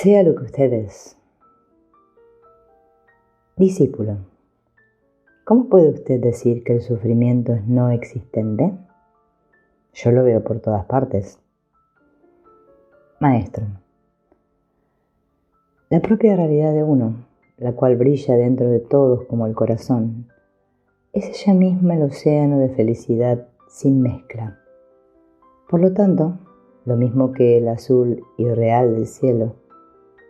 Sea lo que usted es. Discípulo, ¿cómo puede usted decir que el sufrimiento es no existente? Yo lo veo por todas partes. Maestro, la propia realidad de uno, la cual brilla dentro de todos como el corazón, es ella misma el océano de felicidad sin mezcla. Por lo tanto, lo mismo que el azul irreal del cielo,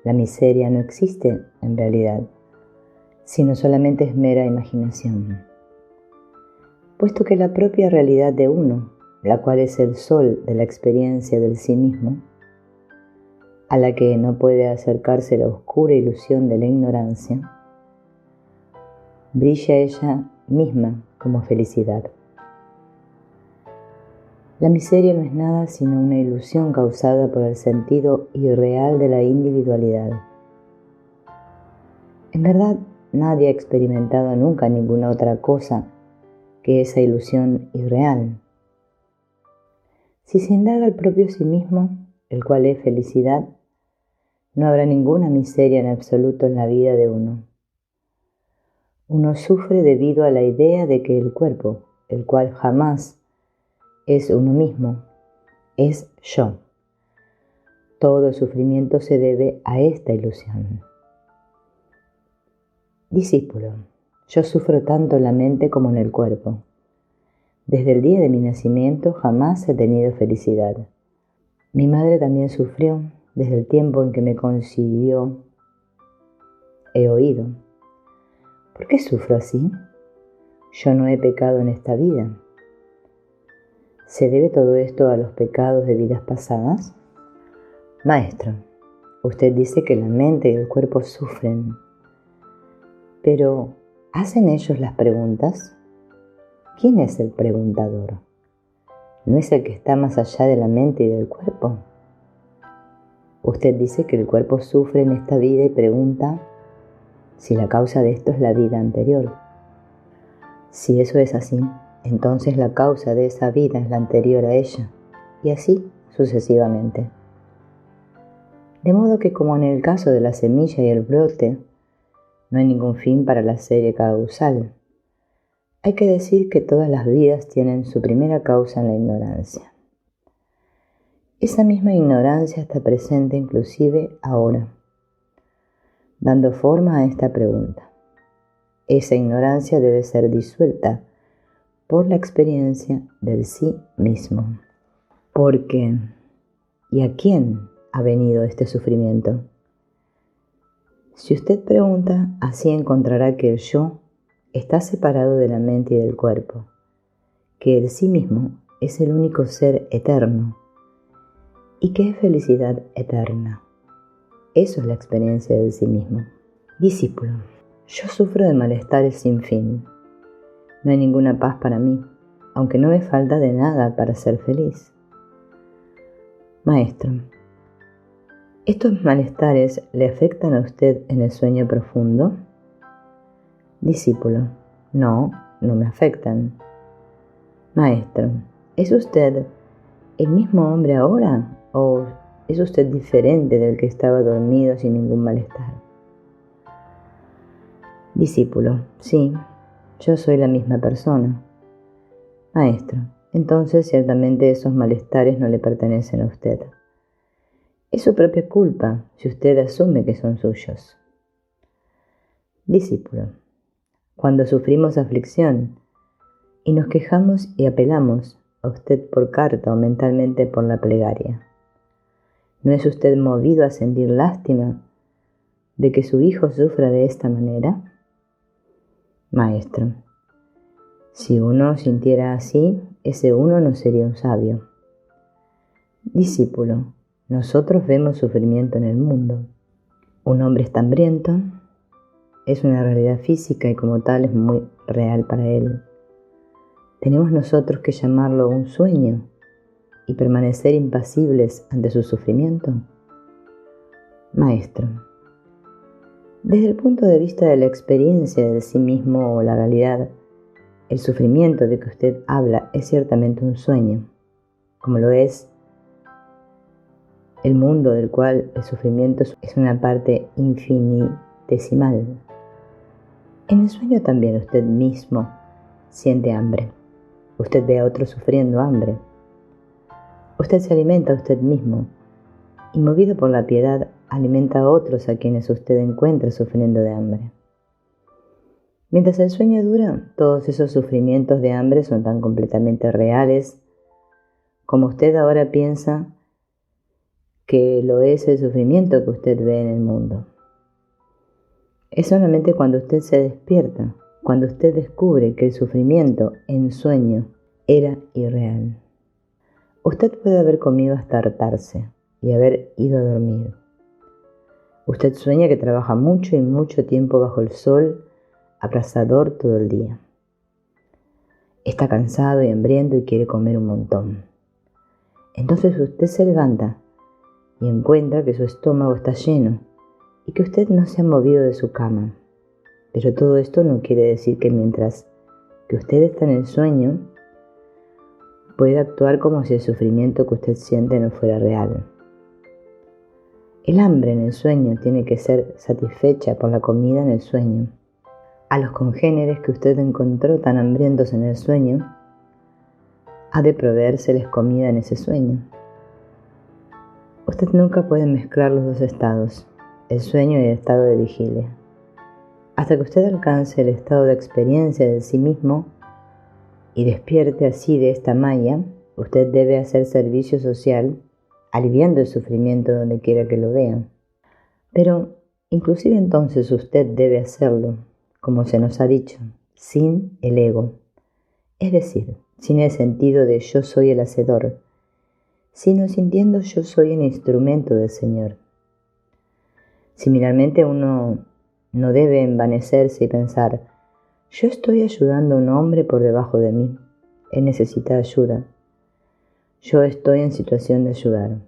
la miseria no existe en realidad, sino solamente es mera imaginación. Puesto que la propia realidad de uno, la cual es el sol de la experiencia del sí mismo, a la que no puede acercarse la oscura ilusión de la ignorancia, brilla ella misma como felicidad. La miseria no es nada sino una ilusión causada por el sentido irreal de la individualidad. En verdad, nadie ha experimentado nunca ninguna otra cosa que esa ilusión irreal. Si se indaga el propio sí mismo, el cual es felicidad, no habrá ninguna miseria en absoluto en la vida de uno. Uno sufre debido a la idea de que el cuerpo, el cual jamás es uno mismo, es yo. Todo el sufrimiento se debe a esta ilusión. Discípulo, yo sufro tanto en la mente como en el cuerpo. Desde el día de mi nacimiento jamás he tenido felicidad. Mi madre también sufrió desde el tiempo en que me concibió. He oído. ¿Por qué sufro así? Yo no he pecado en esta vida. ¿Se debe todo esto a los pecados de vidas pasadas? Maestro, usted dice que la mente y el cuerpo sufren, pero ¿hacen ellos las preguntas? ¿Quién es el preguntador? ¿No es el que está más allá de la mente y del cuerpo? Usted dice que el cuerpo sufre en esta vida y pregunta si la causa de esto es la vida anterior. Si eso es así, entonces la causa de esa vida es la anterior a ella, y así sucesivamente. De modo que, como en el caso de la semilla y el brote, no hay ningún fin para la serie causal. Hay que decir que todas las vidas tienen su primera causa en la ignorancia. Esa misma ignorancia está presente inclusive ahora, dando forma a esta pregunta. Esa ignorancia debe ser disuelta por la experiencia del sí mismo. ¿Por qué? ¿Y a quién ha venido este sufrimiento? Si usted pregunta, así encontrará que el yo está separado de la mente y del cuerpo, que el sí mismo es el único ser eterno y que es felicidad eterna. Eso es la experiencia del sí mismo. Discípulo, yo sufro de malestares sin fin. No hay ninguna paz para mí, aunque no me falta de nada para ser feliz. Maestro, ¿estos malestares le afectan a usted en el sueño profundo? Discípulo, no me afectan. Maestro, ¿es usted el mismo hombre ahora o es usted diferente del que estaba dormido sin ningún malestar? Discípulo, sí, yo soy la misma persona. Maestro, entonces ciertamente esos malestares no le pertenecen a usted. Es su propia culpa si usted asume que son suyos. Discípulo, cuando sufrimos aflicción y nos quejamos y apelamos a usted por carta o mentalmente por la plegaria, ¿no es usted movido a sentir lástima de que su hijo sufra de esta manera? Maestro, si uno sintiera así, ese uno no sería un sabio. Discípulo, nosotros vemos sufrimiento en el mundo. Un hombre está hambriento, es una realidad física y como tal es muy real para él. ¿Tenemos nosotros que llamarlo un sueño y permanecer impasibles ante su sufrimiento? Maestro, desde el punto de vista de la experiencia de sí mismo o la realidad, el sufrimiento de que usted habla es ciertamente un sueño, como lo es el mundo del cual el sufrimiento es una parte infinitesimal. En el sueño también usted mismo siente hambre. Usted ve a otros sufriendo hambre. Usted se alimenta a usted mismo y, movido por la piedad, alimenta a otros a quienes usted encuentra sufriendo de hambre. Mientras el sueño dura, todos esos sufrimientos de hambre son tan completamente reales como usted ahora piensa que lo es el sufrimiento que usted ve en el mundo. Es solamente cuando usted se despierta, cuando usted descubre que el sufrimiento en sueño era irreal. Usted puede haber comido hasta hartarse y haber ido a dormir. Usted sueña que trabaja mucho y mucho tiempo bajo el sol abrasador todo el día. Está cansado y hambriento y quiere comer un montón. Entonces usted se levanta y encuentra que su estómago está lleno y que usted no se ha movido de su cama. Pero todo esto no quiere decir que mientras que usted está en el sueño, puede actuar como si el sufrimiento que usted siente no fuera real. El hambre en el sueño tiene que ser satisfecha por la comida en el sueño. A los congéneres que usted encontró tan hambrientos en el sueño, ha de proveérseles comida en ese sueño. Usted nunca puede mezclar los dos estados, el sueño y el estado de vigilia. Hasta que usted alcance el estado de experiencia de sí mismo y despierte así de esta maya, usted debe hacer servicio social, aliviando el sufrimiento donde quiera que lo vea. Pero inclusive entonces usted debe hacerlo, como se nos ha dicho, sin el ego, es decir, sin el sentido de yo soy el hacedor, sino sintiendo yo soy el instrumento del Señor. Similarmente uno no debe envanecerse y pensar, yo estoy ayudando a un hombre por debajo de mí, él necesita ayuda, yo estoy en situación de ayudar,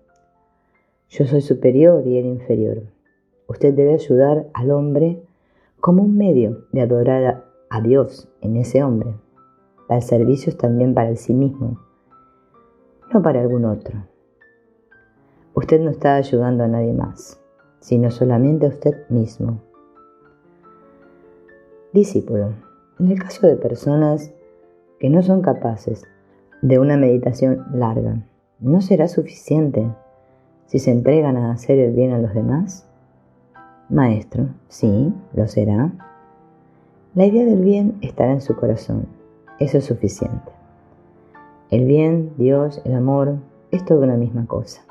yo soy superior y él inferior. Usted debe ayudar al hombre como un medio de adorar a Dios en ese hombre. El servicio es también para sí mismo, no para algún otro. Usted no está ayudando a nadie más, sino solamente a usted mismo. Discípulo, en el caso de personas que no son capaces de una meditación larga, ¿no será suficiente si se entregan a hacer el bien a los demás? Maestro, sí, lo será. La idea del bien estará en su corazón. Eso es suficiente. El bien, Dios, el amor, es toda una misma cosa.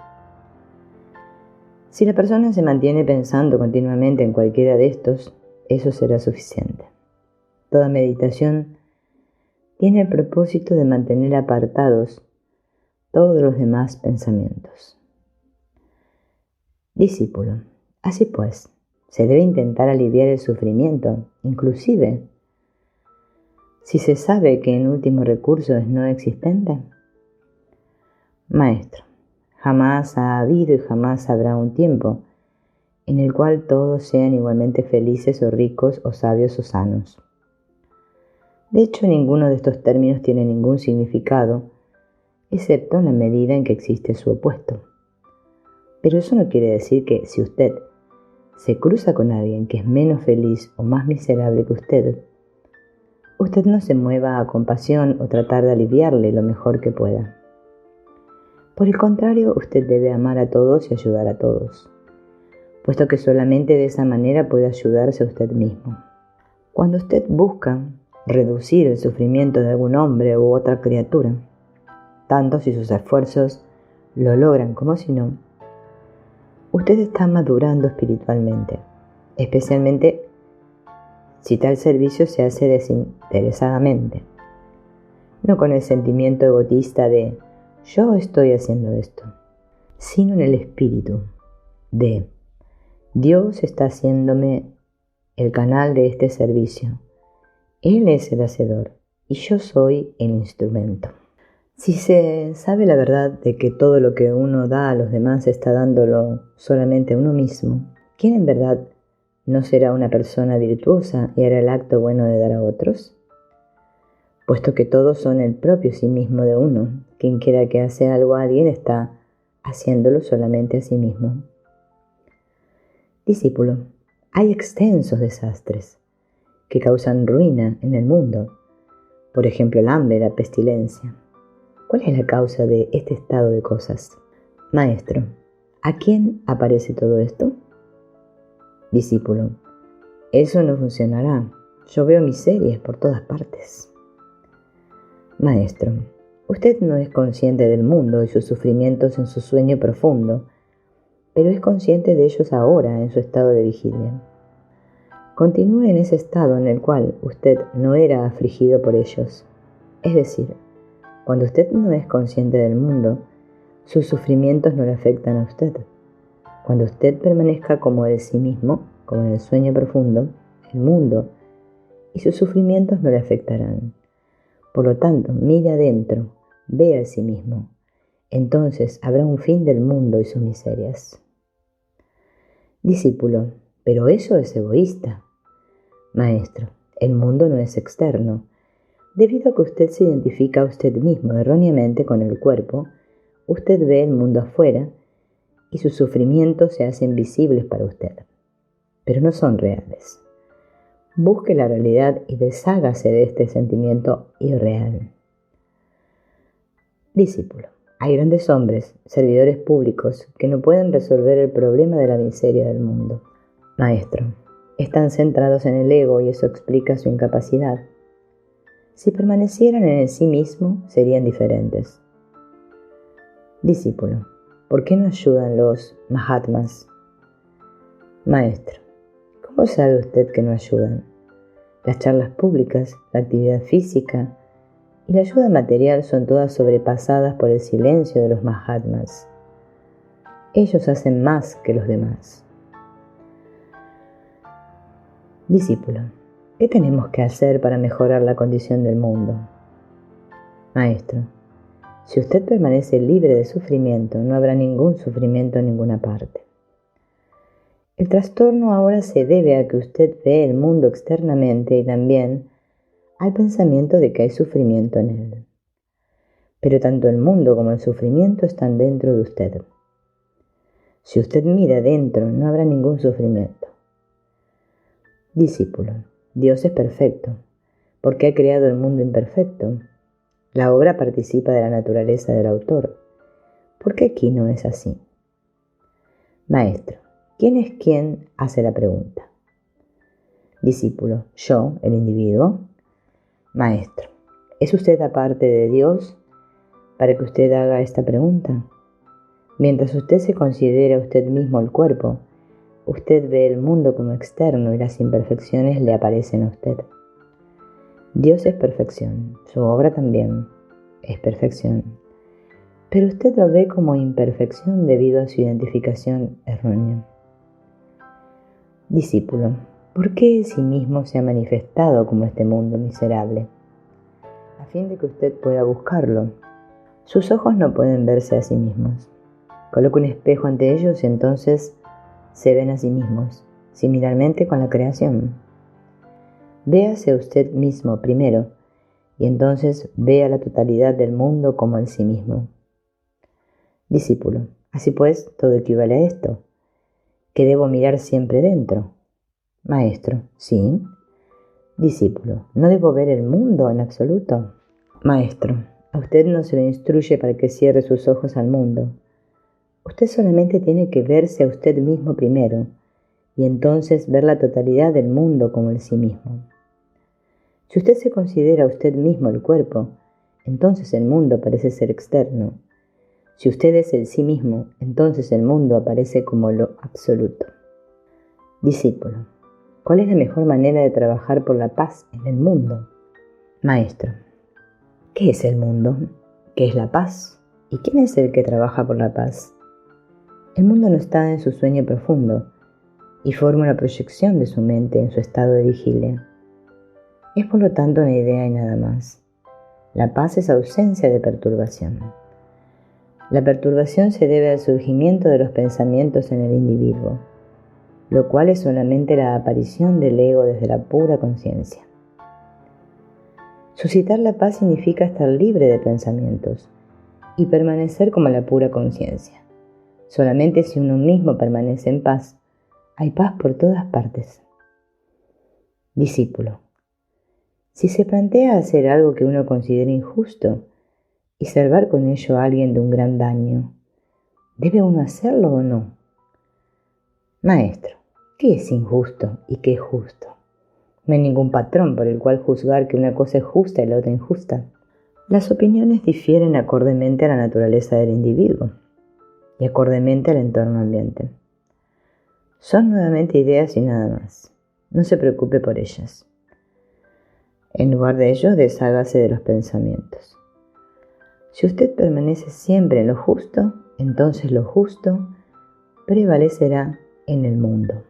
Si la persona se mantiene pensando continuamente en cualquiera de estos, eso será suficiente. Toda meditación tiene el propósito de mantener apartados todos los demás pensamientos. Discípulo, así pues, se debe intentar aliviar el sufrimiento, inclusive si se sabe que en último recurso es no existente. Maestro, jamás ha habido y jamás habrá un tiempo en el cual todos sean igualmente felices o ricos o sabios o sanos. De hecho, ninguno de estos términos tiene ningún significado, excepto en la medida en que existe su opuesto. Pero eso no quiere decir que si usted se cruza con alguien que es menos feliz o más miserable que usted no se mueva a compasión o tratar de aliviarle lo mejor que pueda. Por el contrario, usted debe amar a todos y ayudar a todos, puesto que solamente de esa manera puede ayudarse a usted mismo. Cuando usted busca reducir el sufrimiento de algún hombre u otra criatura, tanto si sus esfuerzos lo logran como si no, usted está madurando espiritualmente, especialmente si tal servicio se hace desinteresadamente, no con el sentimiento egotista de yo estoy haciendo esto, sino en el espíritu de Dios está haciéndome el canal de este servicio. Él es el hacedor y yo soy el instrumento. Si se sabe la verdad de que todo lo que uno da a los demás está dándolo solamente a uno mismo, ¿quién en verdad no será una persona virtuosa y hará el acto bueno de dar a otros? Puesto que todos son el propio sí mismo de uno, quien quiera que hace algo a alguien está haciéndolo solamente a sí mismo. Discípulo, hay extensos desastres que causan ruina en el mundo, por ejemplo el hambre, la pestilencia. ¿Cuál es la causa de este estado de cosas? Maestro, ¿a quién aparece todo esto? Discípulo, eso no funcionará. Yo veo miserias por todas partes. Maestro, usted no es consciente del mundo y sus sufrimientos en su sueño profundo, pero es consciente de ellos ahora en su estado de vigilia. Continúe en ese estado en el cual usted no era afligido por ellos. Es decir, cuando usted no es consciente del mundo, sus sufrimientos no le afectan a usted. Cuando usted permanezca como de sí mismo, como en el sueño profundo, el mundo y sus sufrimientos no le afectarán. Por lo tanto, mire adentro, vea a sí mismo. Entonces habrá un fin del mundo y sus miserias. Discípulo, pero eso es egoísta. Maestro, el mundo no es externo. Debido a que usted se identifica a usted mismo erróneamente con el cuerpo, usted ve el mundo afuera y sus sufrimientos se hacen visibles para usted, pero no son reales. Busque la realidad y deshágase de este sentimiento irreal. Discípulo, hay grandes hombres, servidores públicos, que no pueden resolver el problema de la miseria del mundo. Maestro, están centrados en el ego y eso explica su incapacidad. Si permanecieran en el sí mismo, serían diferentes. Discípulo, ¿por qué no ayudan los Mahatmas? Maestro, ¿cómo sabe usted que no ayudan? Las charlas públicas, la actividad física y la ayuda material son todas sobrepasadas por el silencio de los Mahatmas. Ellos hacen más que los demás. Discípulo, ¿qué tenemos que hacer para mejorar la condición del mundo? Maestro, si usted permanece libre de sufrimiento, no habrá ningún sufrimiento en ninguna parte. El trastorno ahora se debe a que usted ve el mundo externamente y también al pensamiento de que hay sufrimiento en él. Pero tanto el mundo como el sufrimiento están dentro de usted. Si usted mira dentro, no habrá ningún sufrimiento. Discípulo, Dios es perfecto, porque ha creado el mundo imperfecto. La obra participa de la naturaleza del autor. ¿Por qué aquí no es así? Maestro, ¿quién es quien hace la pregunta? Discípulo, yo, el individuo. Maestro, ¿es usted aparte de Dios para que usted haga esta pregunta? Mientras usted se considera a usted mismo el cuerpo, usted ve el mundo como externo y las imperfecciones le aparecen a usted. Dios es perfección, su obra también es perfección, pero usted lo ve como imperfección debido a su identificación errónea. Discípulo, ¿por qué sí mismo se ha manifestado como este mundo miserable? A fin de que usted pueda buscarlo. Sus ojos no pueden verse a sí mismos. Coloque un espejo ante ellos y entonces se ven a sí mismos, similarmente con la creación. Véase usted mismo primero y entonces vea la totalidad del mundo como el sí mismo. Discípulo, así pues, todo equivale a esto, que debo mirar siempre dentro. Maestro, sí. Discípulo, ¿no debo ver el mundo en absoluto? Maestro, a usted no se le instruye para que cierre sus ojos al mundo. Usted solamente tiene que verse a usted mismo primero y entonces ver la totalidad del mundo como el sí mismo. Si usted se considera a usted mismo el cuerpo, entonces el mundo parece ser externo. Si usted es el sí mismo, entonces el mundo aparece como lo absoluto. Discípulo, ¿cuál es la mejor manera de trabajar por la paz en el mundo? Maestro, ¿qué es el mundo? ¿Qué es la paz? ¿Y quién es el que trabaja por la paz? El mundo no está en su sueño profundo y forma una proyección de su mente en su estado de vigilia. Es por lo tanto una idea y nada más. La paz es ausencia de perturbación. La perturbación se debe al surgimiento de los pensamientos en el individuo, lo cual es solamente la aparición del ego desde la pura conciencia. Suscitar la paz significa estar libre de pensamientos y permanecer como la pura conciencia. Solamente si uno mismo permanece en paz, hay paz por todas partes. Discípulo. Si se plantea hacer algo que uno considera injusto y salvar con ello a alguien de un gran daño, ¿debe uno hacerlo o no? Maestro, ¿qué es injusto y qué es justo? No hay ningún patrón por el cual juzgar que una cosa es justa y la otra injusta. Las opiniones difieren acordemente a la naturaleza del individuo y acordemente al entorno ambiente. Son nuevamente ideas y nada más. No se preocupe por ellas. En lugar de ello, deshágase de los pensamientos. Si usted permanece siempre en lo justo, entonces lo justo prevalecerá en el mundo.